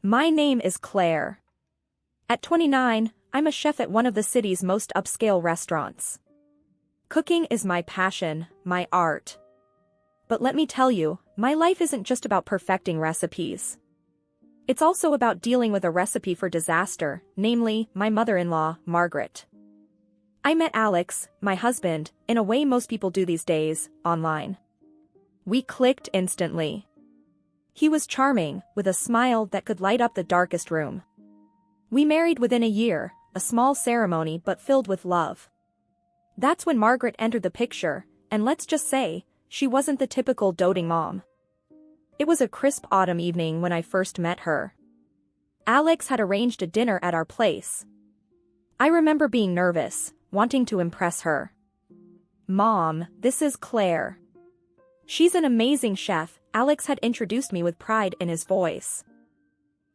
My name is Claire. At 29, I'm a chef at one of the city's most upscale restaurants. Cooking is my passion, my art. But let me tell you, my life isn't just about perfecting recipes. It's also about dealing with a recipe for disaster, namely, my mother-in-law, Margaret. I met Alex, my husband, in a way most people do these days, online. We clicked instantly. He was charming, with a smile that could light up the darkest room. We married within a year, a small ceremony but filled with love. That's when Margaret entered the picture, and let's just say, she wasn't the typical doting mom. It was a crisp autumn evening when I first met her. Alex had arranged a dinner at our place. I remember being nervous, wanting to impress her. "Mom, this is Claire. She's an amazing chef," Alex had introduced me with pride in his voice.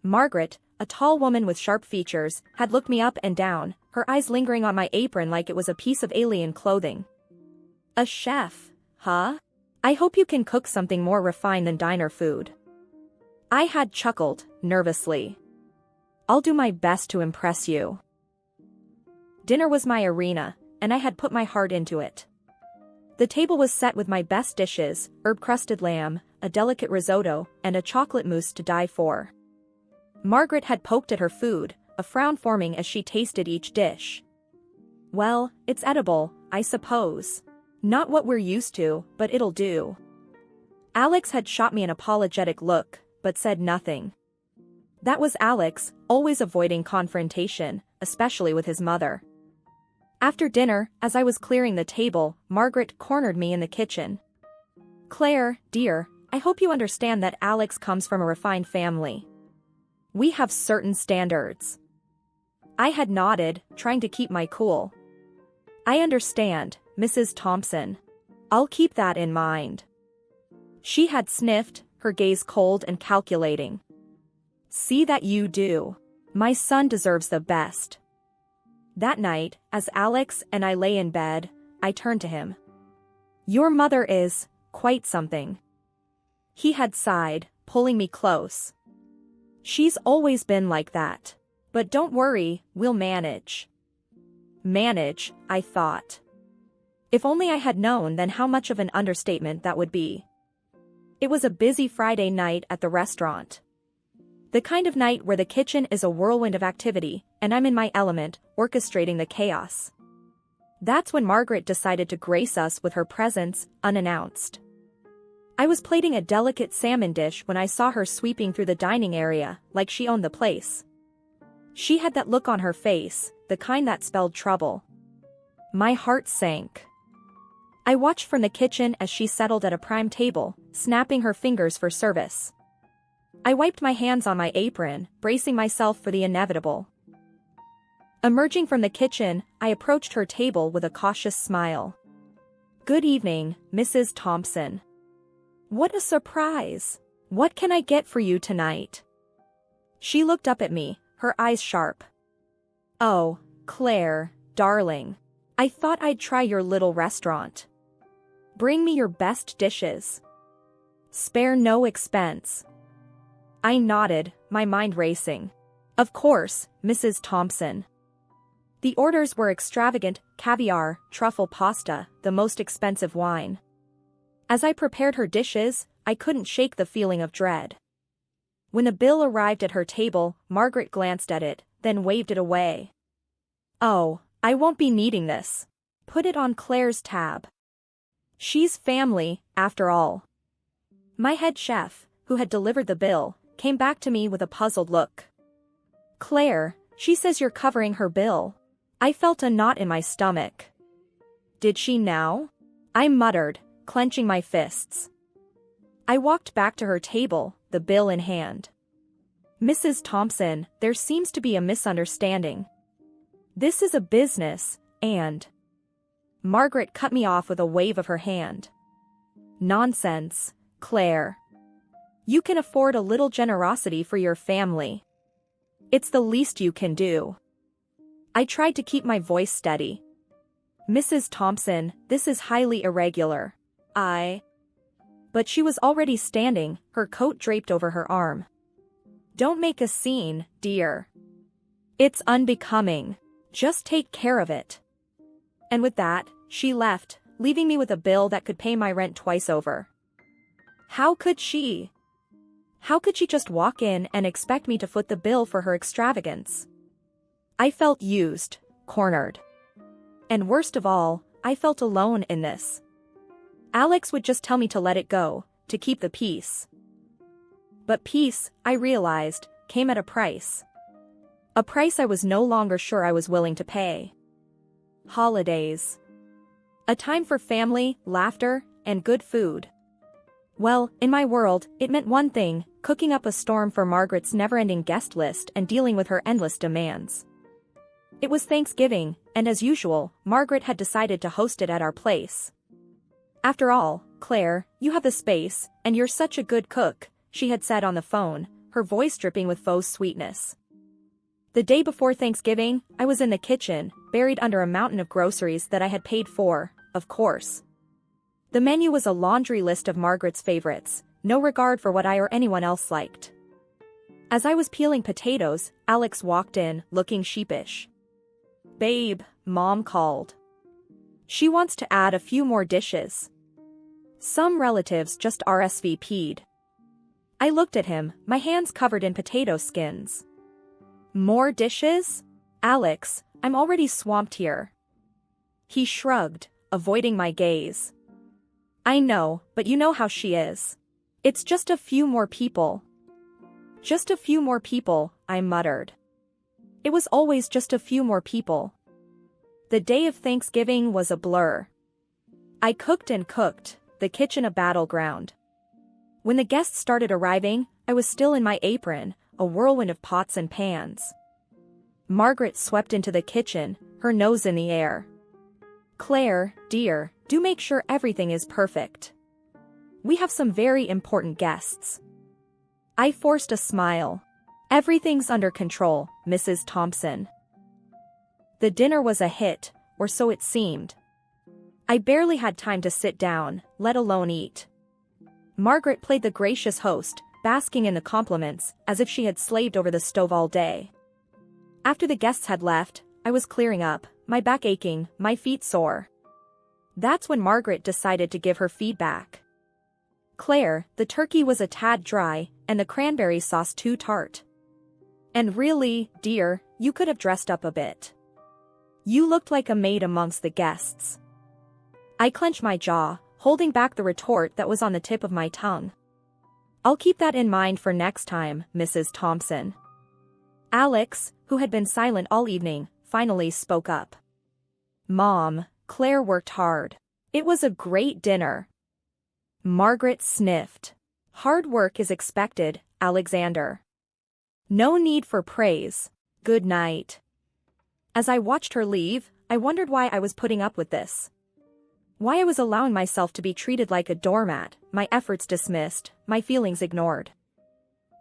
Margaret, a tall woman with sharp features, had looked me up and down, her eyes lingering on my apron like it was a piece of alien clothing. "A chef, huh? I hope you can cook something more refined than diner food." I had chuckled, nervously. "I'll do my best to impress you." Dinner was my arena, and I had put my heart into it. The table was set with my best dishes, herb-crusted lamb, a delicate risotto, and a chocolate mousse to die for. Margaret had poked at her food, a frown forming as she tasted each dish. "Well, it's edible, I suppose. Not what we're used to, but it'll do." Alex had shot me an apologetic look, but said nothing. That was Alex, always avoiding confrontation, especially with his mother. After dinner, as I was clearing the table, Margaret cornered me in the kitchen. "Claire, dear, I hope you understand that Alex comes from a refined family. We have certain standards." I had nodded, trying to keep my cool. "I understand, Mrs. Thompson. I'll keep that in mind." She had sniffed, her gaze cold and calculating. "See that you do. My son deserves the best." That night, as Alex and I lay in bed, I turned to him. "Your mother is quite something." He had sighed, pulling me close. "She's always been like that. But don't worry, we'll manage." Manage, I thought. If only I had known then how much of an understatement that would be. It was a busy Friday night at the restaurant. The kind of night where the kitchen is a whirlwind of activity, and I'm in my element, orchestrating the chaos. That's when Margaret decided to grace us with her presence, unannounced. I was plating a delicate salmon dish when I saw her sweeping through the dining area, like she owned the place. She had that look on her face, the kind that spelled trouble. My heart sank. I watched from the kitchen as she settled at a prime table, snapping her fingers for service. I wiped my hands on my apron, bracing myself for the inevitable. Emerging from the kitchen, I approached her table with a cautious smile. "Good evening, Mrs. Thompson." "What a surprise! What can I get for you tonight?" She looked up at me, her eyes sharp. "Oh, Claire, darling. I thought I'd try your little restaurant. Bring me your best dishes. Spare no expense." I nodded, my mind racing. "Of course, Mrs. Thompson." The orders were extravagant: caviar, truffle pasta, the most expensive wine. As I prepared her dishes, I couldn't shake the feeling of dread. When the bill arrived at her table, Margaret glanced at it, then waved it away. "Oh, I won't be needing this. Put it on Claire's tab. She's family, after all." My head chef, who had delivered the bill, came back to me with a puzzled look. "Claire, she says you're covering her bill." I felt a knot in my stomach. "Did she now?" I muttered, clenching my fists. I walked back to her table, the bill in hand. "Mrs. Thompson, there seems to be a misunderstanding. This is a business, and..." Margaret cut me off with a wave of her hand. "Nonsense, Claire. You can afford a little generosity for your family. It's the least you can do." I tried to keep my voice steady. "Mrs. Thompson, this is highly irregular. But she was already standing, her coat draped over her arm. Don't make a scene, dear. It's unbecoming. Just take care of it. And with that, she left, leaving me with a bill that could pay my rent twice over. How could she? How could she just walk in and expect me to foot the bill for her extravagance? I felt used, cornered. And worst of all, I felt alone in this. Alex would just tell me to let it go, to keep the peace. But peace, I realized, came at a price. A price I was no longer sure I was willing to pay. Holidays. A time for family, laughter, and good food. Well, in my world, it meant one thing, cooking up a storm for Margaret's never-ending guest list and dealing with her endless demands. It was Thanksgiving, and as usual, Margaret had decided to host it at our place. After all, Claire, you have the space, and you're such a good cook, she had said on the phone, her voice dripping with faux sweetness. The day before Thanksgiving, I was in the kitchen, buried under a mountain of groceries that I had paid for, of course. The menu was a laundry list of Margaret's favorites, no regard for what I or anyone else liked. As I was peeling potatoes, Alex walked in, looking sheepish. "Babe," Mom called. "She wants to add a few more dishes. Some relatives just RSVP'd." I looked at him, my hands covered in potato skins. "More dishes? Alex, I'm already swamped here." He shrugged, avoiding my gaze. "I know, but you know how she is. It's just a few more people." "Just a few more people," I muttered. It was always just a few more people. The day of Thanksgiving was a blur. I cooked and cooked, the kitchen a battleground. When the guests started arriving, I was still in my apron, a whirlwind of pots and pans. Margaret swept into the kitchen, her nose in the air. "Claire, dear, do make sure everything is perfect. We have some very important guests." I forced a smile. "Everything's under control, Mrs. Thompson." The dinner was a hit, or so it seemed. I barely had time to sit down, let alone eat. Margaret played the gracious host, basking in the compliments, as if she had slaved over the stove all day. After the guests had left, I was clearing up, my back aching, my feet sore. That's when Margaret decided to give her feedback. "Claire, the turkey was a tad dry, and the cranberry sauce too tart. And really, dear, you could have dressed up a bit. You looked like a maid amongst the guests." I clenched my jaw, holding back the retort that was on the tip of my tongue. "I'll keep that in mind for next time, Mrs. Thompson." Alex, who had been silent all evening, finally spoke up. "Mom, Claire worked hard. It was a great dinner." Margaret sniffed. "Hard work is expected, Alexander. No need for praise. Good night." As I watched her leave, I wondered why I was putting up with this. Why I was allowing myself to be treated like a doormat, my efforts dismissed, my feelings ignored.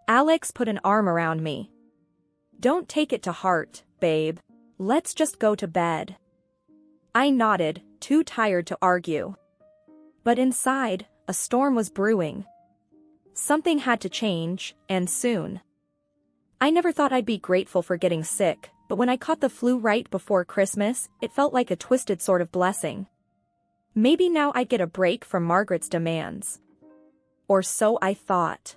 Alex put an arm around me. "Don't take it to heart, babe. Let's just go to bed." I nodded, too tired to argue. But inside, a storm was brewing. Something had to change, and soon. I never thought I'd be grateful for getting sick, but when I caught the flu right before Christmas, it felt like a twisted sort of blessing. Maybe now I'd get a break from Margaret's demands. Or so I thought.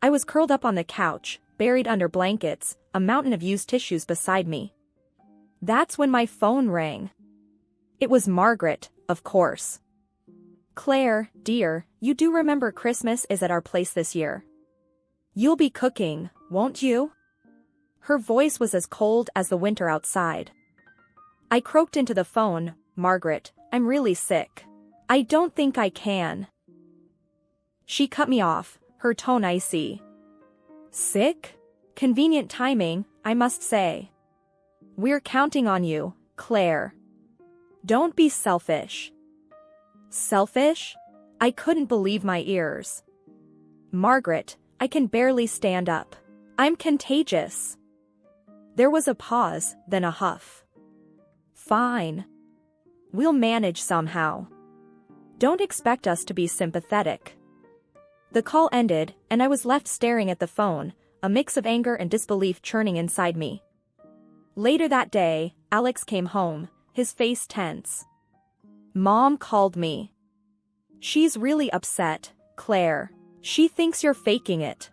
I was curled up on the couch, buried under blankets, a mountain of used tissues beside me. That's when my phone rang. It was Margaret, of course. "Claire, dear, you do remember Christmas is at our place this year. You'll be cooking, won't you?" Her voice was as cold as the winter outside. I croaked into the phone, "Margaret, I'm really sick. I don't think I can." She cut me off, her tone icy. "Sick? Convenient timing, I must say. We're counting on you, Claire. Don't be selfish." Selfish? I couldn't believe my ears. "Margaret, I can barely stand up. I'm contagious." There was a pause, then a huff. "Fine. We'll manage somehow. Don't expect us to be sympathetic." The call ended, and I was left staring at the phone, a mix of anger and disbelief churning inside me. Later that day, Alex came home, his face tense. Mom called me. She's really upset, Claire. She thinks you're faking it.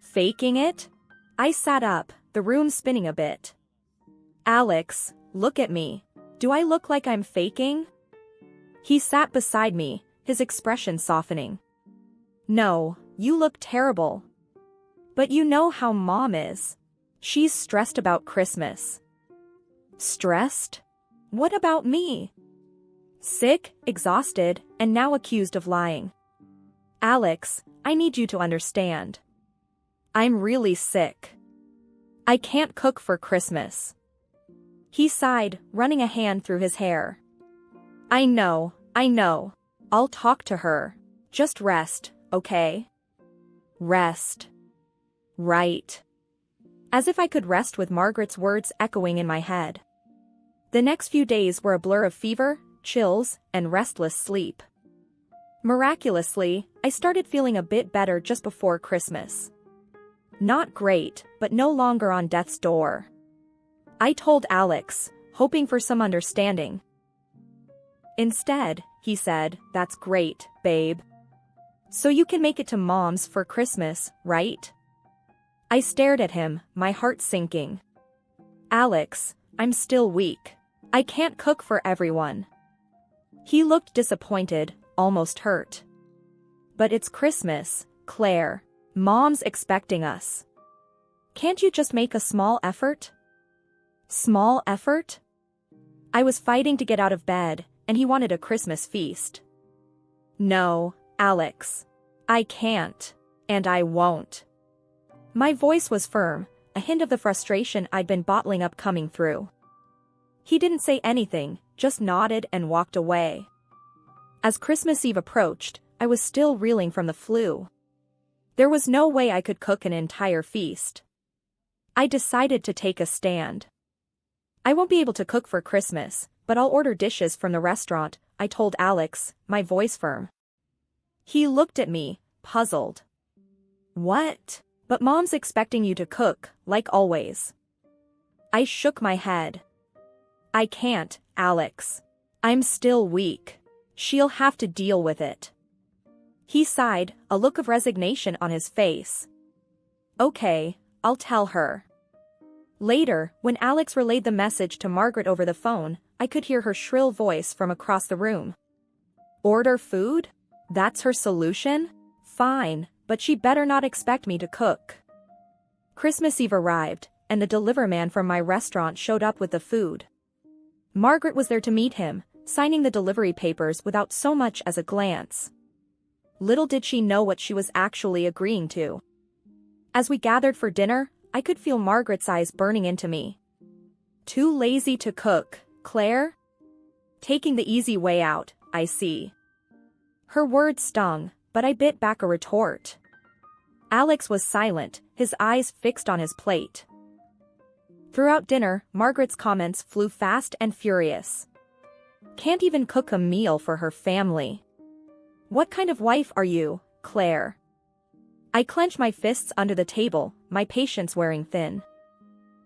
Faking it? I sat up, the room spinning a bit. Alex, look at me. Do I look like I'm faking? He sat beside me, his expression softening. No, you look terrible. But you know how Mom is. She's stressed about Christmas. Stressed? What about me? Sick, exhausted, and now accused of lying. Alex, I need you to understand. I'm really sick. I can't cook for Christmas. He sighed, running a hand through his hair. I know. I'll talk to her. Just rest, okay? Rest. Right. As if I could rest with Margaret's words echoing in my head. The next few days were a blur of fever, chills, and restless sleep. Miraculously, I started feeling a bit better just before Christmas. Not great, but no longer on death's door. I told Alex, hoping for some understanding. Instead, he said, "That's great, babe. So you can make it to Mom's for Christmas, right?" I stared at him, my heart sinking. Alex, I'm still weak. I can't cook for everyone. He looked disappointed, almost hurt. But it's Christmas, Claire. Mom's expecting us. Can't you just make a small effort? Small effort? I was fighting to get out of bed, and he wanted a Christmas feast. No, Alex. I can't. And I won't. My voice was firm, a hint of the frustration I'd been bottling up coming through. He didn't say anything, just nodded and walked away. As Christmas Eve approached, I was still reeling from the flu. There was no way I could cook an entire feast. I decided to take a stand. I won't be able to cook for Christmas, but I'll order dishes from the restaurant, I told Alex, my voice firm. He looked at me, puzzled. What? But Mom's expecting you to cook, like always. I shook my head. I can't, Alex. I'm still weak. She'll have to deal with it. He sighed, a look of resignation on his face. Okay, I'll tell her. Later, when Alex relayed the message to Margaret over the phone, I could hear her shrill voice from across the room. Order food? That's her solution? Fine, but she better not expect me to cook. Christmas Eve arrived, and the deliver man from my restaurant showed up with the food. Margaret was there to meet him, signing the delivery papers without so much as a glance. Little did she know what she was actually agreeing to. As we gathered for dinner, I could feel Margaret's eyes burning into me. Too lazy to cook, Claire? Taking the easy way out, I see. Her words stung, but I bit back a retort. Alex was silent, his eyes fixed on his plate. Throughout dinner, Margaret's comments flew fast and furious. Can't even cook a meal for her family. What kind of wife are you, Claire? I clenched my fists under the table, my patience wearing thin.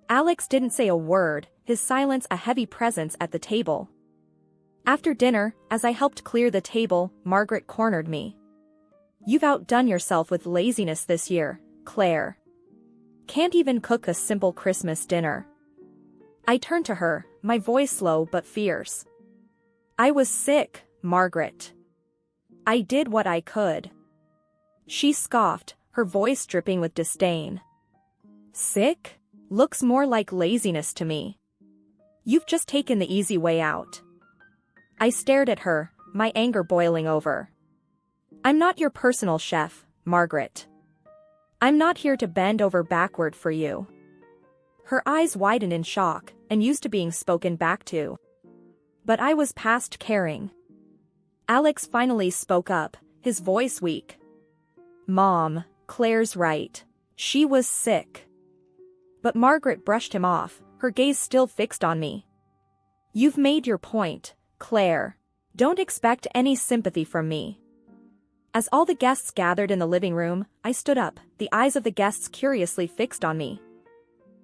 Alex didn't say a word, his silence a heavy presence at the table. After dinner, as I helped clear the table, Margaret cornered me. You've outdone yourself with laziness this year, Claire. Can't even cook a simple Christmas dinner. I turned to her, my voice low but fierce. I was sick, Margaret. I did what I could. She scoffed, her voice dripping with disdain. Sick? Looks more like laziness to me. You've just taken the easy way out. I stared at her, my anger boiling over. I'm not your personal chef, Margaret. I'm not here to bend over backward for you. Her eyes widened in shock, and used to being spoken back to. But I was past caring. Alex finally spoke up, his voice weak. Mom, Claire's right. She was sick. But Margaret brushed him off, her gaze still fixed on me. You've made your point, Claire. Don't expect any sympathy from me. As all the guests gathered in the living room, I stood up, the eyes of the guests curiously fixed on me.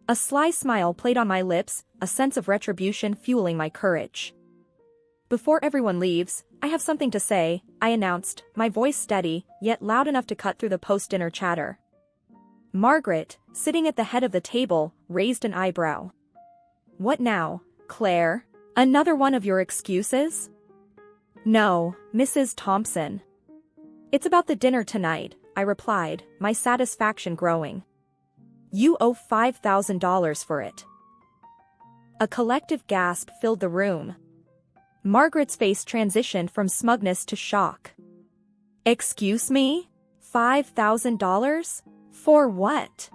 A sly smile played on my lips, a sense of retribution fueling my courage. Before everyone leaves, I have something to say, I announced, my voice steady, yet loud enough to cut through the post-dinner chatter. Margaret, sitting at the head of the table, raised an eyebrow. What now, Claire? Another one of your excuses? No, Mrs. Thompson. It's about the dinner tonight, I replied, my satisfaction growing. You owe $5,000 for it. A collective gasp filled the room. Margaret's face transitioned from smugness to shock. Excuse me? $5,000? For what?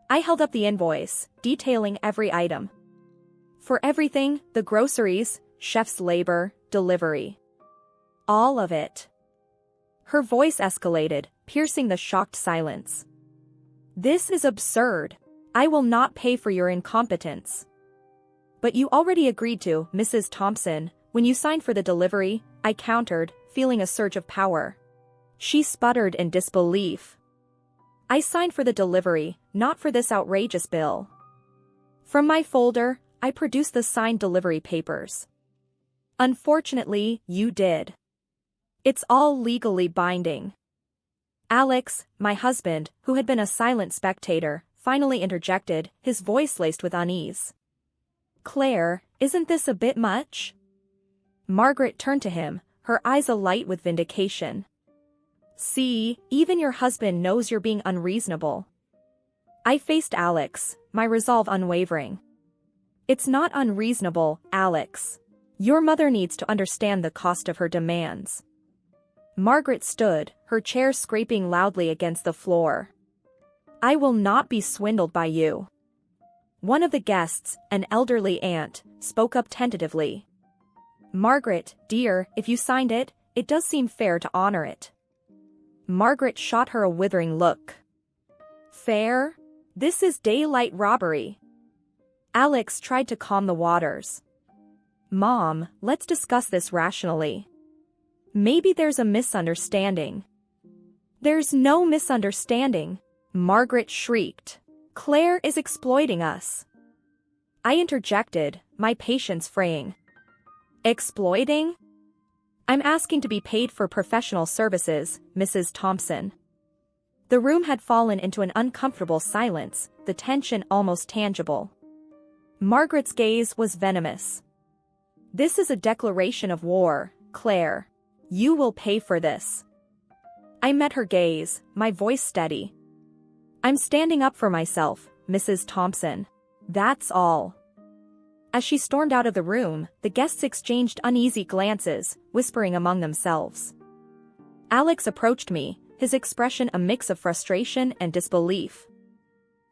I held up the invoice, detailing every item. For everything, the groceries, chef's labor, delivery. All of it. Her voice escalated, piercing the shocked silence. This is absurd. I will not pay for your incompetence. But you already agreed to, Mrs. Thompson, when you signed for the delivery, I countered, feeling a surge of power. She sputtered in disbelief. I signed for the delivery, not for this outrageous bill. From my folder, I produced the signed delivery papers. Unfortunately, you did. It's all legally binding. Alex, my husband, who had been a silent spectator, finally interjected, his voice laced with unease. Claire, isn't this a bit much? Margaret turned to him, her eyes alight with vindication. See, even your husband knows you're being unreasonable. I faced Alex, my resolve unwavering. It's not unreasonable, Alex. Your mother needs to understand the cost of her demands. Margaret stood, her chair scraping loudly against the floor. I will not be swindled by you. One of the guests, an elderly aunt, spoke up tentatively. Margaret, dear, if you signed it, it does seem fair to honor it. Margaret shot her a withering look. Fair? This is daylight robbery. Alex tried to calm the waters. Mom, let's discuss this rationally. Maybe there's a misunderstanding. There's no misunderstanding, Margaret shrieked. Claire is exploiting us. I interjected, my patience fraying. Exploiting? I'm asking to be paid for professional services, Mrs. Thompson. The room had fallen into an uncomfortable silence, the tension almost tangible. Margaret's gaze was venomous. This is a declaration of war, Claire. You will pay for this. I met her gaze, my voice steady. I'm standing up for myself, Mrs. Thompson. That's all. As she stormed out of the room, the guests exchanged uneasy glances, whispering among themselves. Alex approached me, his expression a mix of frustration and disbelief.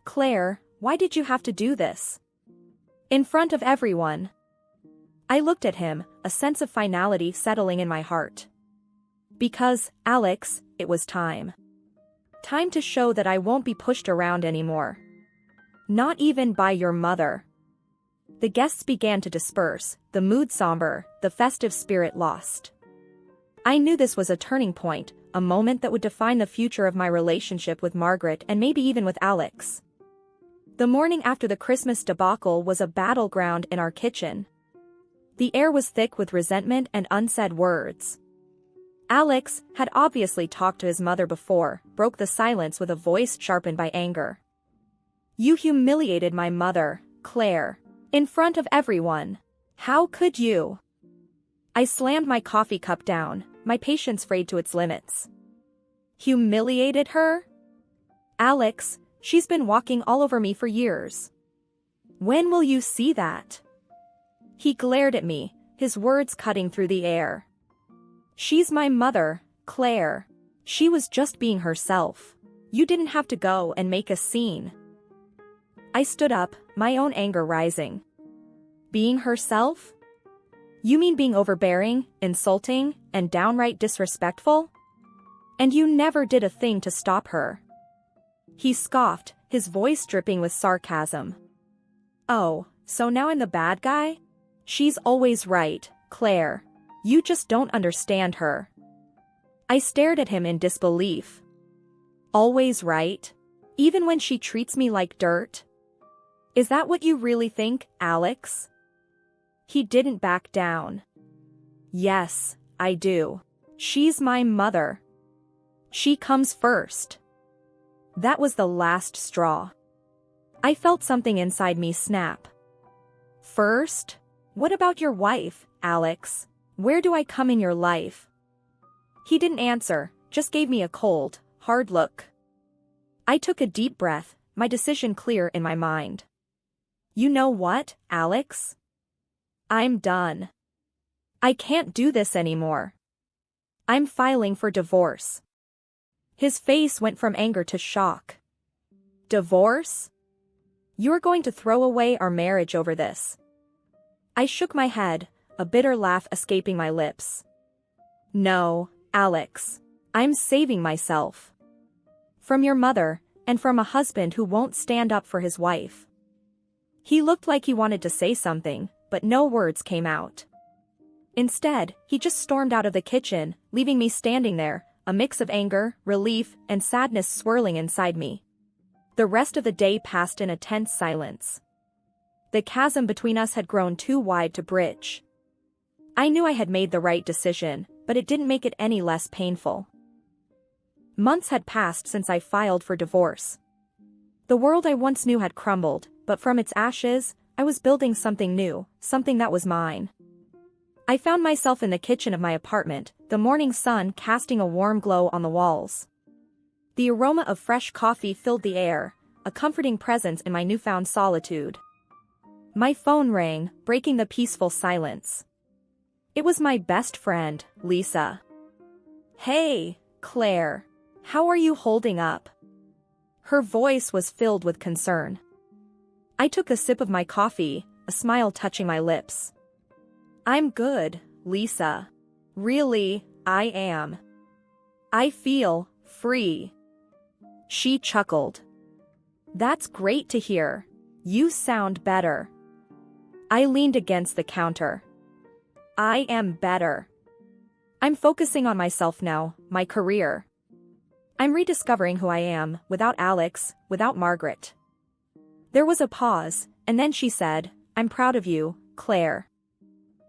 Claire, why did you have to do this? In front of everyone. I looked at him, a sense of finality settling in my heart. Because, Alex, it was time. Time to show that I won't be pushed around anymore. Not even by your mother. The guests began to disperse, the mood somber, the festive spirit lost. I knew this was a turning point, a moment that would define the future of my relationship with Margaret and maybe even with Alex. The morning after the Christmas debacle was a battleground in our kitchen. The air was thick with resentment and unsaid words. Alex had obviously talked to his mother before, broke the silence with a voice sharpened by anger. You humiliated my mother, Claire. In front of everyone. How could you? I slammed my coffee cup down, my patience frayed to its limits. Humiliated her? Alex, she's been walking all over me for years. When will you see that? He glared at me, his words cutting through the air. She's my mother, Claire. She was just being herself. You didn't have to go and make a scene. I stood up, my own anger rising. Being herself? You mean being overbearing, insulting, and downright disrespectful? And you never did a thing to stop her. He scoffed, his voice dripping with sarcasm. Oh, so now I'm the bad guy? She's always right, Claire. You just don't understand her. I stared at him in disbelief. Always right? Even when she treats me like dirt? Is that what you really think, Alex? He didn't back down. Yes, I do. She's my mother. She comes first. That was the last straw. I felt something inside me snap. First? What about your wife, Alex? Where do I come in your life? He didn't answer, just gave me a cold, hard look. I took a deep breath, my decision clear in my mind. You know what, Alex? I'm done. I can't do this anymore. I'm filing for divorce. His face went from anger to shock. Divorce? You're going to throw away our marriage over this. I shook my head, a bitter laugh escaping my lips. No, Alex. I'm saving myself. From your mother, and from a husband who won't stand up for his wife. He looked like he wanted to say something, but no words came out. Instead, he just stormed out of the kitchen, leaving me standing there, a mix of anger, relief, and sadness swirling inside me. The rest of the day passed in a tense silence. The chasm between us had grown too wide to bridge. I knew I had made the right decision, but it didn't make it any less painful. Months had passed since I filed for divorce. The world I once knew had crumbled, but from its ashes, I was building something new, something that was mine. I found myself in the kitchen of my apartment, the morning sun casting a warm glow on the walls. The aroma of fresh coffee filled the air, a comforting presence in my newfound solitude. My phone rang, breaking the peaceful silence. It was my best friend, Lisa. Hey, Claire. How are you holding up? Her voice was filled with concern. I took a sip of my coffee, a smile touching my lips. I'm good, Lisa. Really, I am. I feel free. She chuckled. That's great to hear. You sound better. I leaned against the counter. I am better. I'm focusing on myself now, my career. I'm rediscovering who I am, without Alex, without Margaret. There was a pause, and then she said, I'm proud of you, Claire.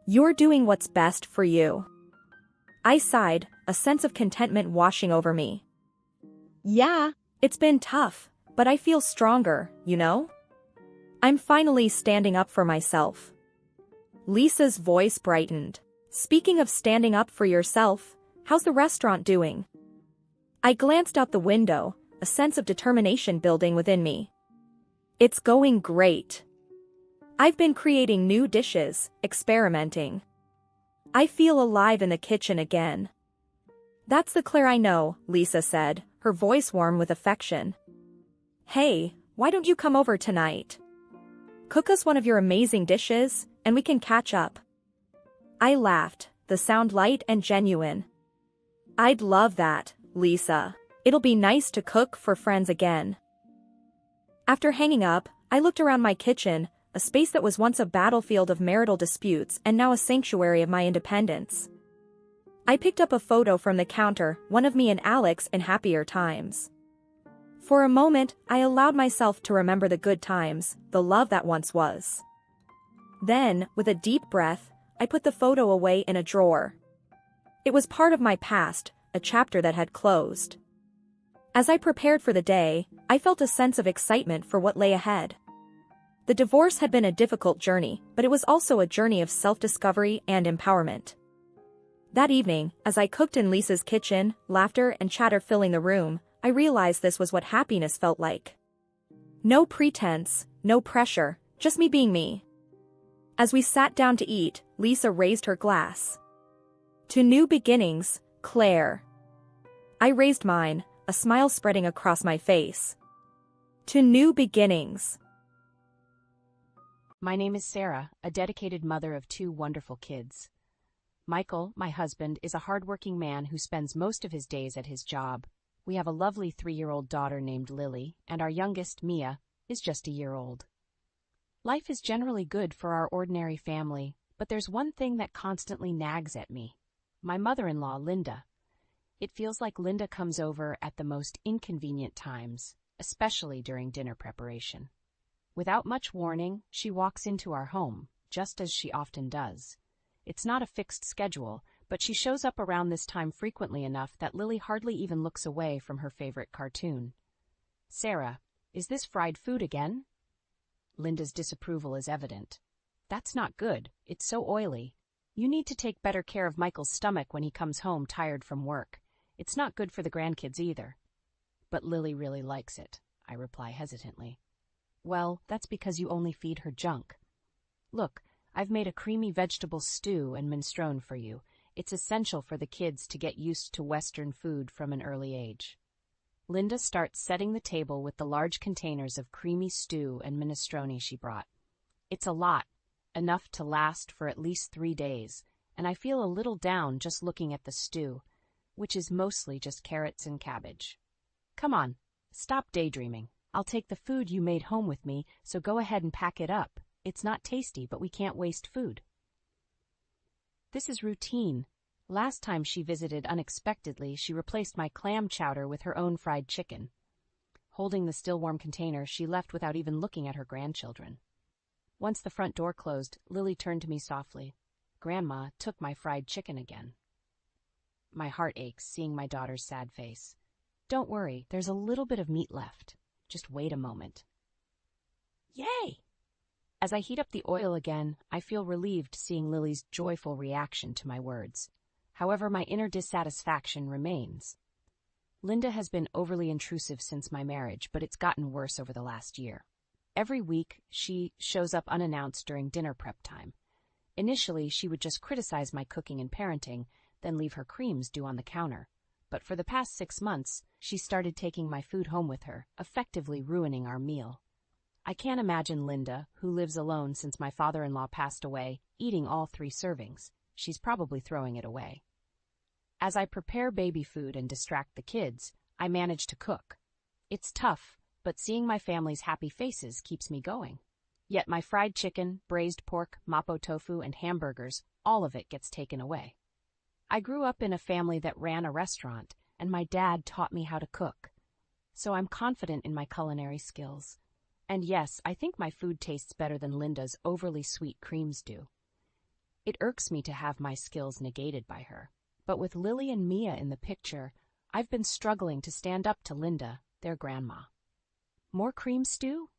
You're doing what's best for you. I sighed, a sense of contentment washing over me. Yeah, it's been tough, but I feel stronger, you know? I'm finally standing up for myself. Lisa's voice brightened. Speaking of standing up for yourself, how's the restaurant doing? I glanced out the window, a sense of determination building within me. It's going great. I've been creating new dishes, experimenting. I feel alive in the kitchen again. That's the Claire I know, Lisa said, her voice warm with affection. Hey, why don't you come over tonight? Cook us one of your amazing dishes, and we can catch up. I laughed, the sound light and genuine. I'd love that, Lisa. It'll be nice to cook for friends again. After hanging up, I looked around my kitchen, a space that was once a battlefield of marital disputes and now a sanctuary of my independence. I picked up a photo from the counter, one of me and Alex in happier times. For a moment, I allowed myself to remember the good times, the love that once was. Then, with a deep breath, I put the photo away in a drawer. It was part of my past, a chapter that had closed. As I prepared for the day, I felt a sense of excitement for what lay ahead. The divorce had been a difficult journey, but it was also a journey of self-discovery and empowerment. That evening, as I cooked in Lisa's kitchen, laughter and chatter filling the room, I realized this was what happiness felt like. No pretense, no pressure, just me being me. As we sat down to eat, Lisa raised her glass. To new beginnings, Claire. I raised mine, a smile spreading across my face. To new beginnings. My name is Sarah, a dedicated mother of 2 wonderful kids. Michael, my husband, is a hardworking man who spends most of his days at his job. We have a lovely 3-year-old daughter named Lily, and our youngest, Mia, is just a year old. Life is generally good for our ordinary family, but there's one thing that constantly nags at me. My mother-in-law, Linda. It feels like Linda comes over at the most inconvenient times, especially during dinner preparation. Without much warning, she walks into our home, just as she often does. It's not a fixed schedule, but she shows up around this time frequently enough that Lily hardly even looks away from her favorite cartoon. "Sarah, is this fried food again?" Linda's disapproval is evident. "That's not good. It's so oily. You need to take better care of Michael's stomach when he comes home tired from work. It's not good for the grandkids either." "But Lily really likes it," I reply hesitantly. "Well, that's because you only feed her junk. Look, I've made a creamy vegetable stew and minestrone for you. It's essential for the kids to get used to Western food from an early age." Linda starts setting the table with the large containers of creamy stew and minestrone she brought. It's a lot, enough to last for at least 3 days, and I feel a little down just looking at the stew, which is mostly just carrots and cabbage. "Come on, stop daydreaming. I'll take the food you made home with me, so go ahead and pack it up. It's not tasty, but we can't waste food." This is routine. Last time she visited unexpectedly, she replaced my clam chowder with her own fried chicken. Holding the still-warm container, she left without even looking at her grandchildren. Once the front door closed, Lily turned to me softly. "Grandma took my fried chicken again." My heart aches seeing my daughter's sad face. "Don't worry, there's a little bit of meat left. Just wait a moment." Yay! As I heat up the oil again, I feel relieved seeing Lily's joyful reaction to my words. However, my inner dissatisfaction remains. Linda has been overly intrusive since my marriage, but it's gotten worse over the last year. Every week, she shows up unannounced during dinner prep time. Initially, she would just criticize my cooking and parenting, then leave her creams due on the counter. But for the past 6 months, she started taking my food home with her, effectively ruining our meal. I can't imagine Linda, who lives alone since my father-in-law passed away, eating all 3 servings. She's probably throwing it away. As I prepare baby food and distract the kids, I manage to cook. It's tough, but seeing my family's happy faces keeps me going. Yet my fried chicken, braised pork, mapo tofu, and hamburgers, all of it gets taken away. I grew up in a family that ran a restaurant, and my dad taught me how to cook. So I'm confident in my culinary skills. And yes, I think my food tastes better than Linda's overly sweet creams do. It irks me to have my skills negated by her. But with Lily and Mia in the picture, I've been struggling to stand up to Linda, their grandma. More cream stew?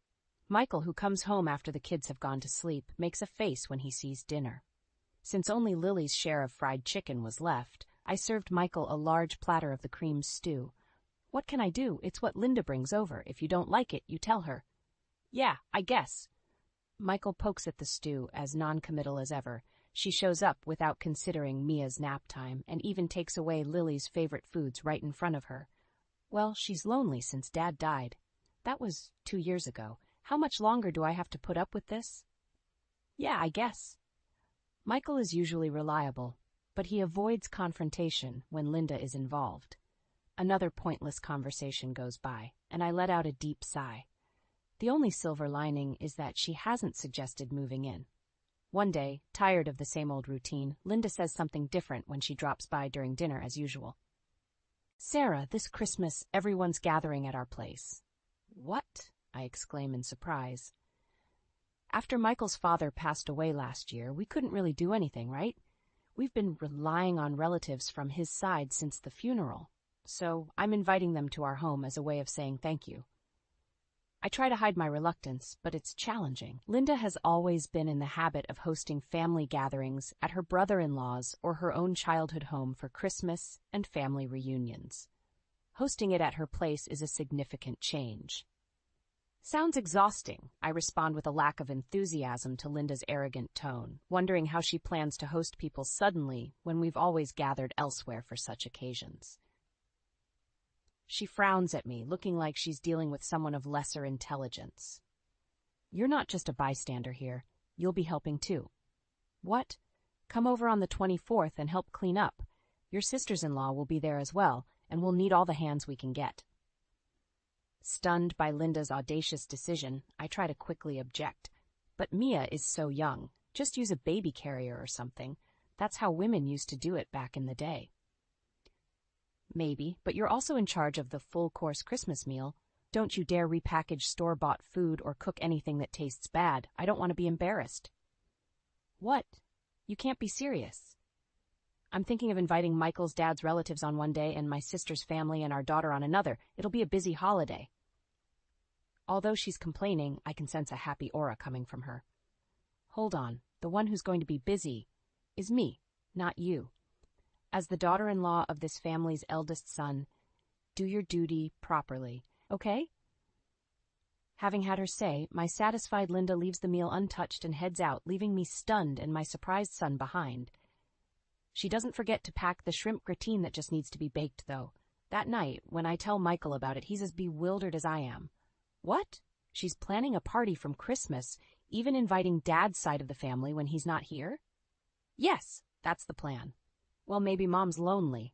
Michael, who comes home after the kids have gone to sleep, makes a face when he sees dinner. Since only Lily's share of fried chicken was left, I served Michael a large platter of the cream stew. What can I do? It's what Linda brings over. If you don't like it, you tell her. "Yeah, I guess." Michael pokes at the stew, as non-committal as ever. She shows up without considering Mia's nap time and even takes away Lily's favorite foods right in front of her. Well, she's lonely since Dad died. That was 2 years ago. How much longer do I have to put up with this? "Yeah, I guess." Michael is usually reliable, but he avoids confrontation when Linda is involved. Another pointless conversation goes by, and I let out a deep sigh. The only silver lining is that she hasn't suggested moving in. One day, tired of the same old routine, Linda says something different when she drops by during dinner as usual. "Sarah, this Christmas, everyone's gathering at our place." "What?" I exclaim in surprise. After Michael's father passed away last year, we couldn't really do anything, right? We've been relying on relatives from his side since the funeral, so I'm inviting them to our home as a way of saying thank you. I try to hide my reluctance, but it's challenging. Linda has always been in the habit of hosting family gatherings at her brother-in-law's or her own childhood home for Christmas and family reunions. Hosting it at her place is a significant change. "Sounds exhausting," I respond with a lack of enthusiasm to Linda's arrogant tone, wondering how she plans to host people suddenly when we've always gathered elsewhere for such occasions. She frowns at me, looking like she's dealing with someone of lesser intelligence. "You're not just a bystander here. You'll be helping too." "What? Come over on the 24th and help clean up. Your sisters-in-law will be there as well, and we'll need all the hands we can get." Stunned by Linda's audacious decision, I try to quickly object. But Mia is so young. Just use a baby carrier or something. That's how women used to do it back in the day. Maybe, but you're also in charge of the full-course Christmas meal. Don't you dare repackage store-bought food or cook anything that tastes bad. I don't want to be embarrassed. What? You can't be serious. I'm thinking of inviting Michael's dad's relatives on one day and my sister's family and our daughter on another. It'll be a busy holiday. Although she's complaining, I can sense a happy aura coming from her. Hold on. The one who's going to be busy is me, not you. As the daughter-in-law of this family's eldest son, do your duty properly, okay? Having had her say, my satisfied Linda leaves the meal untouched and heads out, leaving me stunned and my surprised son behind. She doesn't forget to pack the shrimp gratin that just needs to be baked, though. That night, when I tell Michael about it, he's as bewildered as I am. What? She's planning a party from Christmas, even inviting Dad's side of the family when he's not here? Yes, that's the plan. Well, maybe Mom's lonely.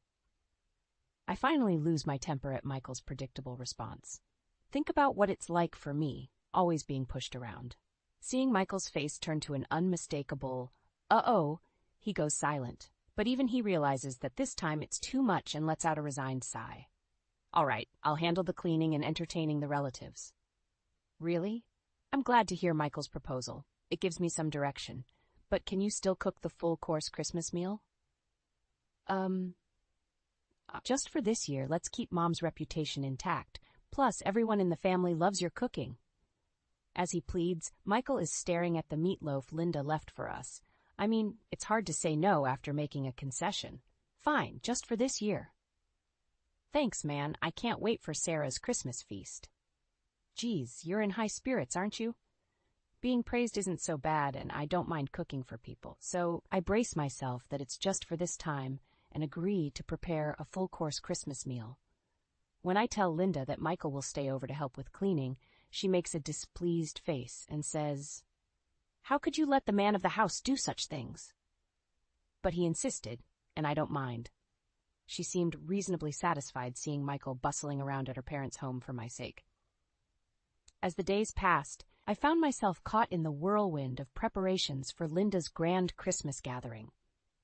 I finally lose my temper at Michael's predictable response. Think about what it's like for me, always being pushed around. Seeing Michael's face turn to an unmistakable, uh-oh, he goes silent. But even he realizes that this time it's too much and lets out a resigned sigh. All right, I'll handle the cleaning and entertaining the relatives. Really? I'm glad to hear Michael's proposal. It gives me some direction. But can you still cook the full-course Christmas meal? Just for this year, let's keep Mom's reputation intact. Plus, everyone in the family loves your cooking. As he pleads, Michael is staring at the meatloaf Linda left for us. I mean, it's hard to say no after making a concession. Fine, just for this year. Thanks, man. I can't wait for Sarah's Christmas feast. Geez, you're in high spirits, aren't you? Being praised isn't so bad, and I don't mind cooking for people, so I brace myself that it's just for this time and agree to prepare a full-course Christmas meal. When I tell Linda that Michael will stay over to help with cleaning, she makes a displeased face and says, "How could you let the man of the house do such things?" But he insisted, and I don't mind. She seemed reasonably satisfied seeing Michael bustling around at her parents' home for my sake. As the days passed, I found myself caught in the whirlwind of preparations for Linda's grand Christmas gathering.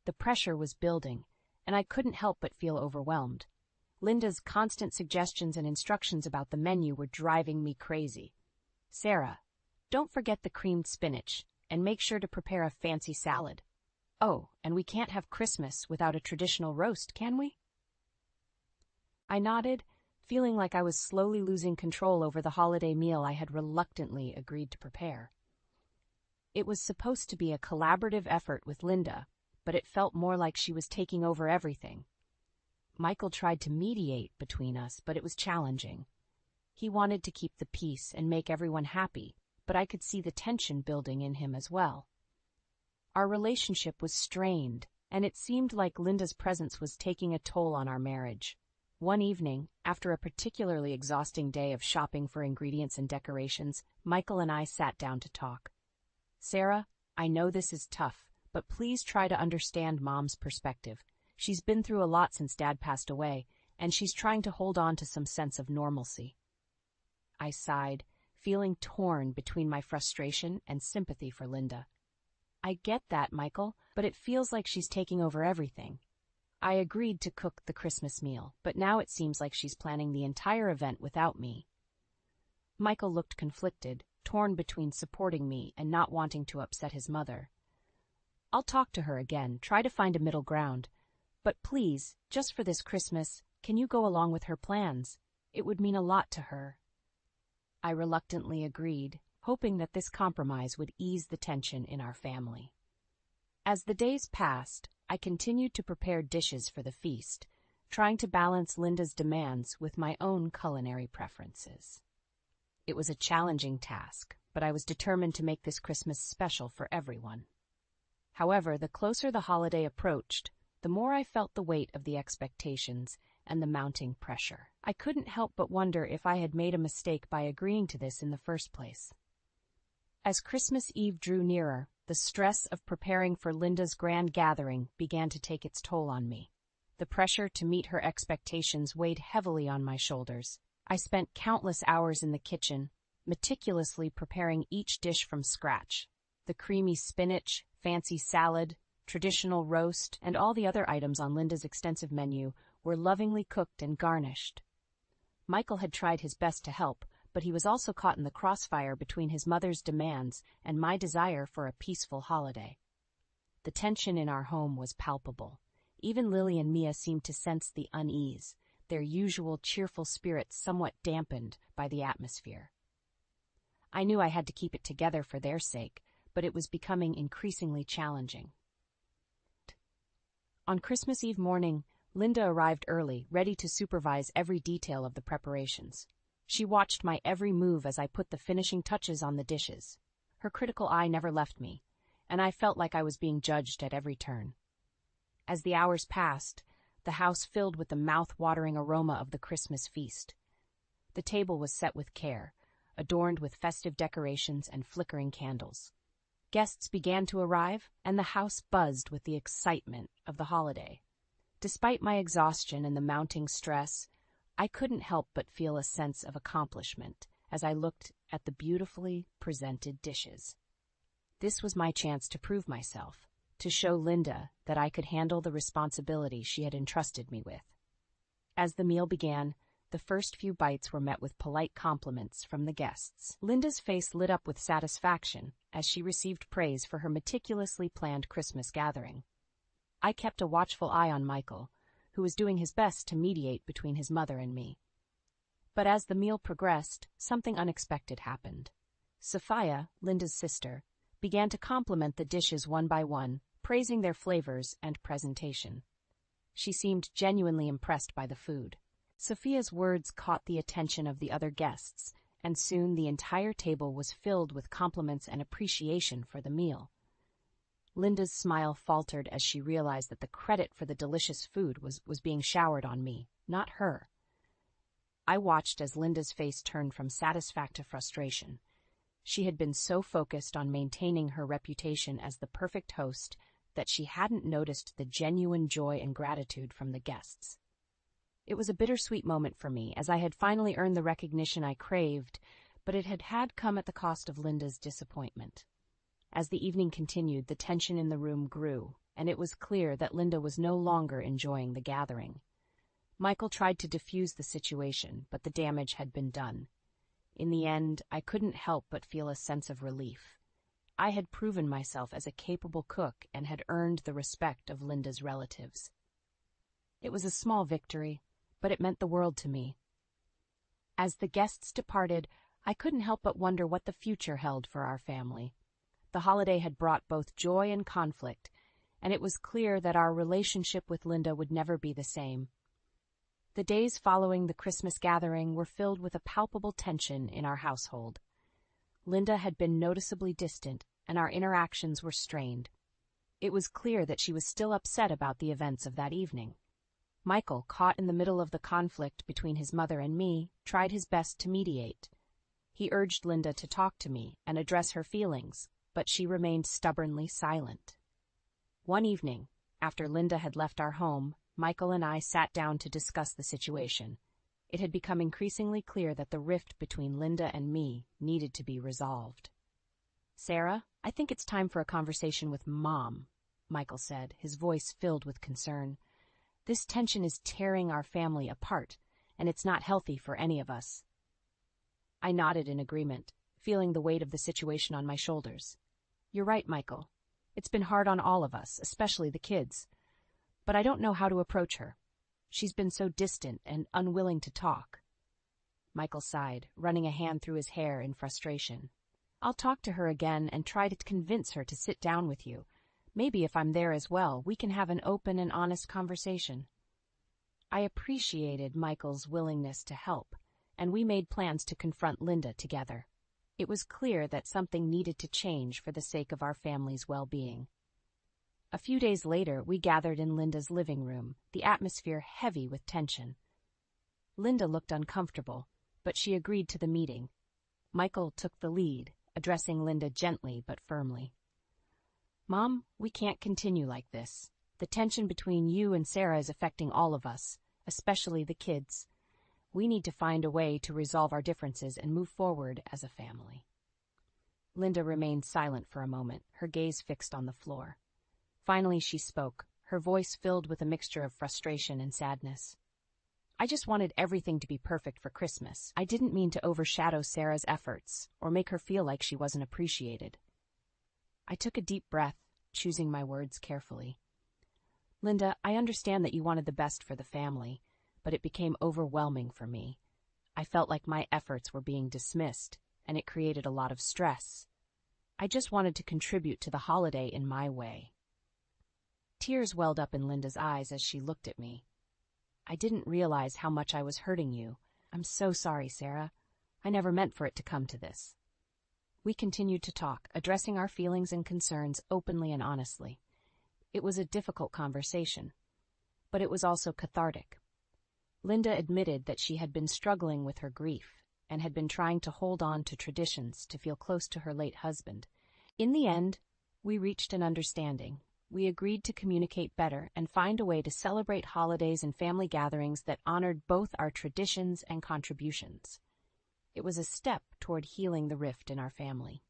The pressure was building, and I couldn't help but feel overwhelmed. Linda's constant suggestions and instructions about the menu were driving me crazy. Sarah, don't forget the creamed spinach, and make sure to prepare a fancy salad. Oh, and we can't have Christmas without a traditional roast, can we? I nodded, feeling like I was slowly losing control over the holiday meal I had reluctantly agreed to prepare. It was supposed to be a collaborative effort with Linda, but it felt more like she was taking over everything. Michael tried to mediate between us, but it was challenging. He wanted to keep the peace and make everyone happy, but I could see the tension building in him as well. Our relationship was strained, and it seemed like Linda's presence was taking a toll on our marriage. One evening, after a particularly exhausting day of shopping for ingredients and decorations, Michael and I sat down to talk. Sarah, I know this is tough, but please try to understand Mom's perspective. She's been through a lot since Dad passed away, and she's trying to hold on to some sense of normalcy. I sighed, feeling torn between my frustration and sympathy for Linda. I get that, Michael, but it feels like she's taking over everything. I agreed to cook the Christmas meal, but now it seems like she's planning the entire event without me. Michael looked conflicted, torn between supporting me and not wanting to upset his mother. I'll talk to her again, try to find a middle ground. But please, just for this Christmas, can you go along with her plans? It would mean a lot to her. I reluctantly agreed, hoping that this compromise would ease the tension in our family. As the days passed, I continued to prepare dishes for the feast, trying to balance Linda's demands with my own culinary preferences. It was a challenging task, but I was determined to make this Christmas special for everyone. However, the closer the holiday approached, the more I felt the weight of the expectations and the mounting pressure. I couldn't help but wonder if I had made a mistake by agreeing to this in the first place. As Christmas Eve drew nearer, the stress of preparing for Linda's grand gathering began to take its toll on me. The pressure to meet her expectations weighed heavily on my shoulders. I spent countless hours in the kitchen, meticulously preparing each dish from scratch. The creamy spinach, fancy salad, traditional roast, and all the other items on Linda's extensive menu were lovingly cooked and garnished. Michael had tried his best to help, but he was also caught in the crossfire between his mother's demands and my desire for a peaceful holiday. The tension in our home was palpable. Even Lily and Mia seemed to sense the unease, their usual cheerful spirits somewhat dampened by the atmosphere. I knew I had to keep it together for their sake, but it was becoming increasingly challenging. On Christmas Eve morning, Linda arrived early, ready to supervise every detail of the preparations. She watched my every move as I put the finishing touches on the dishes. Her critical eye never left me, and I felt like I was being judged at every turn. As the hours passed, the house filled with the mouth-watering aroma of the Christmas feast. The table was set with care, adorned with festive decorations and flickering candles. Guests began to arrive, and the house buzzed with the excitement of the holiday. Despite my exhaustion and the mounting stress, I couldn't help but feel a sense of accomplishment as I looked at the beautifully presented dishes. This was my chance to prove myself, to show Linda that I could handle the responsibility she had entrusted me with. As the meal began, the first few bites were met with polite compliments from the guests. Linda's face lit up with satisfaction as she received praise for her meticulously planned Christmas gathering. I kept a watchful eye on Michael, who was doing his best to mediate between his mother and me. But as the meal progressed, something unexpected happened. Sophia, Linda's sister, began to compliment the dishes one by one, praising their flavors and presentation. She seemed genuinely impressed by the food. Sophia's words caught the attention of the other guests, and soon the entire table was filled with compliments and appreciation for the meal. Linda's smile faltered as she realized that the credit for the delicious food was being showered on me, not her. I watched as Linda's face turned from satisfaction to frustration. She had been so focused on maintaining her reputation as the perfect host that she hadn't noticed the genuine joy and gratitude from the guests. It was a bittersweet moment for me, as I had finally earned the recognition I craved, but it had come at the cost of Linda's disappointment. As the evening continued, the tension in the room grew, and it was clear that Linda was no longer enjoying the gathering. Michael tried to defuse the situation, but the damage had been done. In the end, I couldn't help but feel a sense of relief. I had proven myself as a capable cook and had earned the respect of Linda's relatives. It was a small victory, but it meant the world to me. As the guests departed, I couldn't help but wonder what the future held for our family. The holiday had brought both joy and conflict, and it was clear that our relationship with Linda would never be the same. The days following the Christmas gathering were filled with a palpable tension in our household. Linda had been noticeably distant, and our interactions were strained. It was clear that she was still upset about the events of that evening. Michael, caught in the middle of the conflict between his mother and me, tried his best to mediate. He urged Linda to talk to me and address her feelings, but she remained stubbornly silent. One evening, after Linda had left our home, Michael and I sat down to discuss the situation. It had become increasingly clear that the rift between Linda and me needed to be resolved. "Sarah, I think it's time for a conversation with Mom," Michael said, his voice filled with concern. "This tension is tearing our family apart, and it's not healthy for any of us." I nodded in agreement, feeling the weight of the situation on my shoulders. "You're right, Michael. It's been hard on all of us, especially the kids. But I don't know how to approach her. She's been so distant and unwilling to talk." Michael sighed, running a hand through his hair in frustration. "I'll talk to her again and try to convince her to sit down with you. Maybe if I'm there as well, we can have an open and honest conversation." I appreciated Michael's willingness to help, and we made plans to confront Linda together. It was clear that something needed to change for the sake of our family's well-being. A few days later, we gathered in Linda's living room, the atmosphere heavy with tension. Linda looked uncomfortable, but she agreed to the meeting. Michael took the lead, addressing Linda gently but firmly. "Mom, we can't continue like this. The tension between you and Sarah is affecting all of us, especially the kids. We need to find a way to resolve our differences and move forward as a family." Linda remained silent for a moment, her gaze fixed on the floor. Finally she spoke, her voice filled with a mixture of frustration and sadness. I just wanted everything to be perfect for Christmas. I didn't mean to overshadow Sarah's efforts or make her feel like she wasn't appreciated. I took a deep breath, choosing my words carefully. Linda, I understand that you wanted the best for the family, but it became overwhelming for me. I felt like my efforts were being dismissed, and it created a lot of stress. I just wanted to contribute to the holiday in my way. Tears welled up in Linda's eyes as she looked at me. I didn't realize how much I was hurting you. I'm so sorry, Sarah. I never meant for it to come to this. We continued to talk, addressing our feelings and concerns openly and honestly. It was a difficult conversation, but it was also cathartic. Linda admitted that she had been struggling with her grief and had been trying to hold on to traditions to feel close to her late husband. In the end, we reached an understanding. We agreed to communicate better and find a way to celebrate holidays and family gatherings that honored both our traditions and contributions. It was a step toward healing the rift in our family.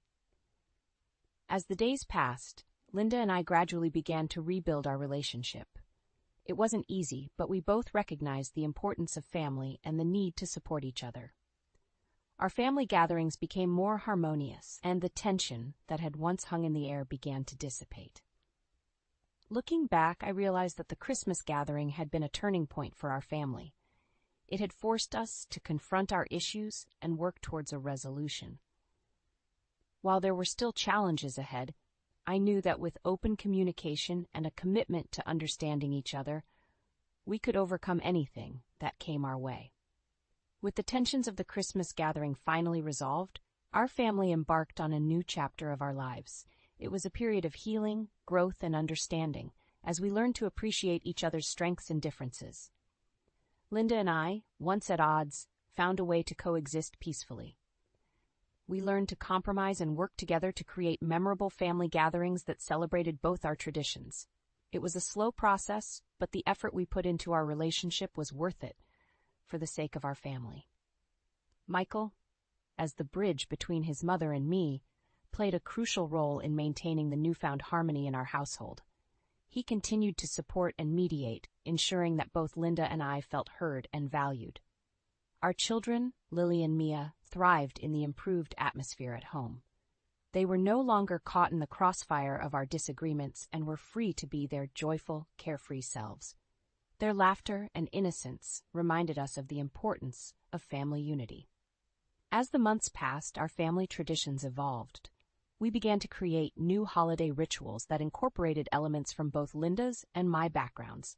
As the days passed, Linda and I gradually began to rebuild our relationship. It wasn't easy, but we both recognized the importance of family and the need to support each other. Our family gatherings became more harmonious, and the tension that had once hung in the air began to dissipate. Looking back, I realized that the Christmas gathering had been a turning point for our family. It had forced us to confront our issues and work towards a resolution. While there were still challenges ahead, I knew that with open communication and a commitment to understanding each other, we could overcome anything that came our way. With the tensions of the Christmas gathering finally resolved, our family embarked on a new chapter of our lives. It was a period of healing, growth, and understanding, as we learned to appreciate each other's strengths and differences. Linda and I, once at odds, found a way to coexist peacefully. We learned to compromise and work together to create memorable family gatherings that celebrated both our traditions. It was a slow process, but the effort we put into our relationship was worth it, for the sake of our family. Michael, as the bridge between his mother and me, played a crucial role in maintaining the newfound harmony in our household. He continued to support and mediate, ensuring that both Linda and I felt heard and valued. Our children, Lily and Mia, thrived in the improved atmosphere at home. They were no longer caught in the crossfire of our disagreements and were free to be their joyful, carefree selves. Their laughter and innocence reminded us of the importance of family unity. As the months passed, our family traditions evolved. We began to create new holiday rituals that incorporated elements from both Linda's and my backgrounds.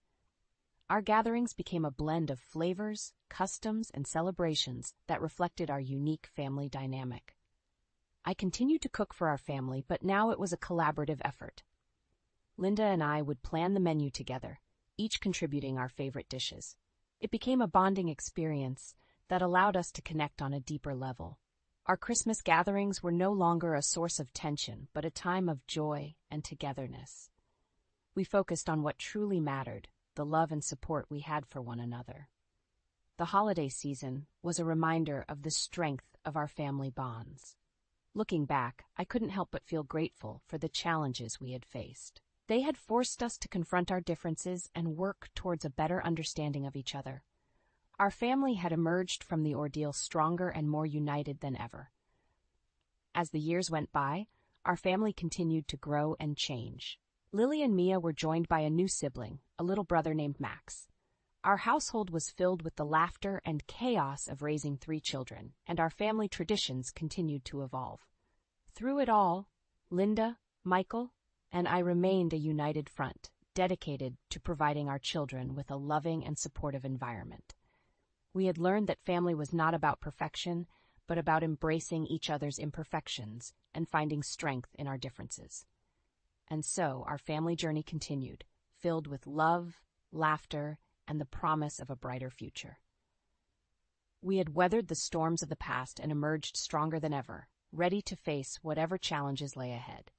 Our gatherings became a blend of flavors, customs, and celebrations that reflected our unique family dynamic. I continued to cook for our family, but now it was a collaborative effort. Linda and I would plan the menu together, each contributing our favorite dishes. It became a bonding experience that allowed us to connect on a deeper level. Our Christmas gatherings were no longer a source of tension, but a time of joy and togetherness. We focused on what truly mattered, the love and support we had for one another. The holiday season was a reminder of the strength of our family bonds. Looking back, I couldn't help but feel grateful for the challenges we had faced. They had forced us to confront our differences and work towards a better understanding of each other. Our family had emerged from the ordeal stronger and more united than ever. As the years went by, our family continued to grow and change. Lily and Mia were joined by a new sibling, a little brother named Max. Our household was filled with the laughter and chaos of raising 3 children, and our family traditions continued to evolve. Through it all, Linda, Michael, and I remained a united front, dedicated to providing our children with a loving and supportive environment. We had learned that family was not about perfection, but about embracing each other's imperfections and finding strength in our differences. And so our family journey continued, filled with love, laughter, and the promise of a brighter future. We had weathered the storms of the past and emerged stronger than ever, ready to face whatever challenges lay ahead.